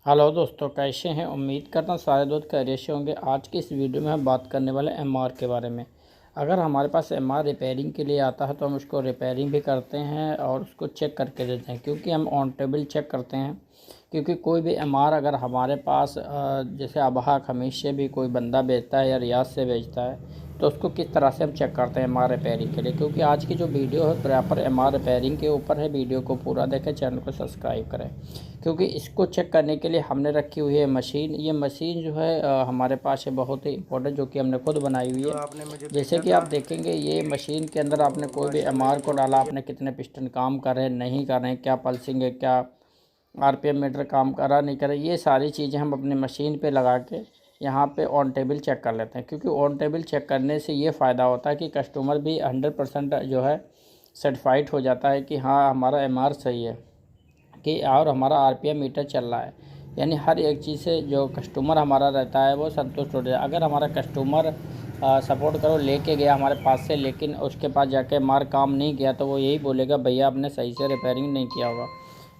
Hello दोस्तों, कैसे हैं। उम्मीद करता हूँ सारे दोस्त खैरियत से होंगे। आज की इस वीडियो में हम बात करने वाले एमआर के बारे में। अगर हमारे पास एमआर रिपेयरिंग के लिए आता है तो हम उसको रिपेयरिंग भी करते हैं और उसको चेक करके देते हैं, क्योंकि हम ऑन टेबल चेक करते हैं। क्योंकि कोई भी एमआर अगर हमारे पास जैसे अबहा खमीस से भी कोई बंदा बेचता है या रियाज से बेचता है तो उसको किस तरह से हम चेक करते हैं एमआर रिपेयरिंग के लिए। क्योंकि आज की जो वीडियो है प्रॉपर एमआर रिपेयरिंग के ऊपर है। वीडियो को पूरा देखें, चैनल को सब्सक्राइब करें, क्योंकि इसको चेक करने के लिए हमने रखी हुई है मशीन। ये मशीन जो है हमारे पास है बहुत ही इंपॉर्टेंट, जो कि हमने खुद बनाई हुई है। जैसे कि आप देखेंगे ये मशीन के अंदर आपने कोई भी एमआर को डाला, आपने कितने पिस्टन काम कर रहे हैं नहीं कर रहे हैं, क्या पल्सिंग है, क्या आरपीएम मीटर काम कर रहा नहीं कर रहा, ये सारी चीज़ें हम अपनी मशीन पे लगा के यहाँ पे ऑन टेबल चेक कर लेते हैं। क्योंकि ऑन टेबल चेक करने से ये फ़ायदा होता है कि कस्टमर भी 100% जो है सर्टिफाइड हो जाता है कि हाँ हमारा एमआर सही है कि और हमारा आरपीएम मीटर चल रहा है। यानी हर एक चीज़ से जो कस्टमर हमारा रहता है वो संतुष्ट हो जाए। अगर हमारा कस्टमर सपोर्ट करो लेके गया हमारे पास से, लेकिन उसके पास जाके एमआर काम नहीं किया, तो वो यही बोलेगा भैया आपने सही से रिपेयरिंग नहीं किया होगा।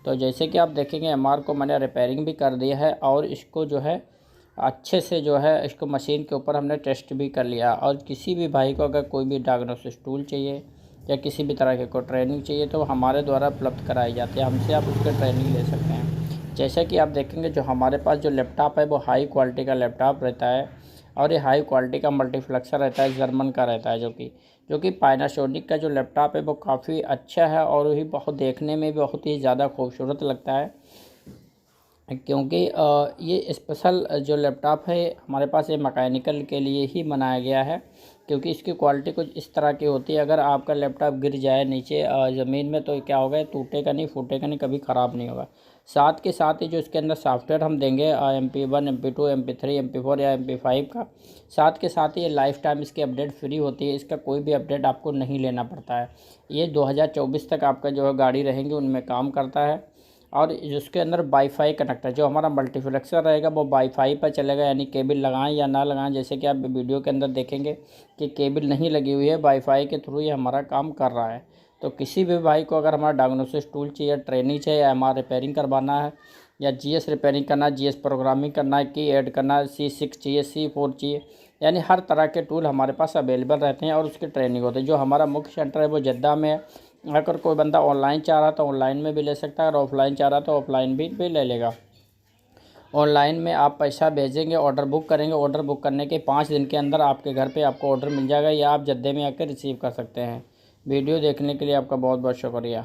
तो जैसे कि आप देखेंगे एमआर को मैंने रिपेयरिंग भी कर दिया है और इसको जो है अच्छे से जो है इसको मशीन के ऊपर हमने टेस्ट भी कर लिया। और किसी भी भाई को अगर कोई भी डायग्नोसिस टूल चाहिए या किसी भी तरह की कोई ट्रेनिंग चाहिए तो हमारे द्वारा उपलब्ध कराई जाती है। हमसे आप उसके ट्रेनिंग ले सकते हैं। जैसा कि आप देखेंगे जो हमारे पास जो लैपटॉप है वो हाई क्वालिटी का लैपटॉप रहता है और ये हाई क्वालिटी का मल्टीप्लेक्सर रहता है, जर्मन का रहता है, जो कि पानासोनिक का जो लैपटॉप है वो काफ़ी अच्छा है और वही बहुत देखने में भी बहुत ही ज़्यादा खूबसूरत लगता है। क्योंकि ये स्पेशल जो लैपटॉप है हमारे पास ये मैकेनिकल के लिए ही बनाया गया है। क्योंकि इसकी क्वालिटी कुछ इस तरह की होती है, अगर आपका लैपटॉप गिर जाए नीचे ज़मीन में तो क्या होगा, टूटेगा नहीं, फूटेगा नहीं, कभी ख़राब नहीं होगा। साथ के साथ ही जो इसके अंदर सॉफ्टवेयर हम देंगे MP1 MP2 MP3 MP4 या MP5 का, साथ के साथ ही ये लाइफ टाइम इसकी अपडेट फ्री होती है। इसका कोई भी अपडेट आपको नहीं लेना पड़ता है। ये 2024 तक आपका जो है गाड़ी रहेंगी उनमें काम करता है। और जिसके अंदर वाईफाई कनेक्टर जो हमारा मल्टीप्लेक्सर रहेगा वो वाईफाई पर चलेगा, यानी केबल लगाएं या ना लगाएं। जैसे कि आप वीडियो के अंदर देखेंगे कि केबल नहीं लगी हुई है, वाईफाई के थ्रू ये हमारा काम कर रहा है। तो किसी भी भाई को अगर हमारा डायग्नोसिस टूल चाहिए, ट्रेनिंग चाहिए, एमआर रिपेयरिंग करवाना है या जीएस रिपेयरिंग करना है, जीएस प्रोग्रामिंग करना है, की ऐड करना है, C6 चाहिए, C4 चाहिए, यानी हर तरह के टूल हमारे पास अवेलेबल रहते हैं और उसकी ट्रेनिंग होती है। जो हमारा मुख्य सेंटर है वो जद्दा में है। अगर कोई बंदा ऑनलाइन चाह रहा तो ऑनलाइन में भी ले सकता है और ऑफलाइन चाह रहा तो ऑफलाइन भी ले लेगा। ऑनलाइन में आप पैसा भेजेंगे, ऑर्डर बुक करेंगे, ऑर्डर बुक करने के 5 दिन के अंदर आपके घर पे आपको ऑर्डर मिल जाएगा या आप जद्दे में आकर रिसीव कर सकते हैं। वीडियो देखने के लिए आपका बहुत बहुत शुक्रिया।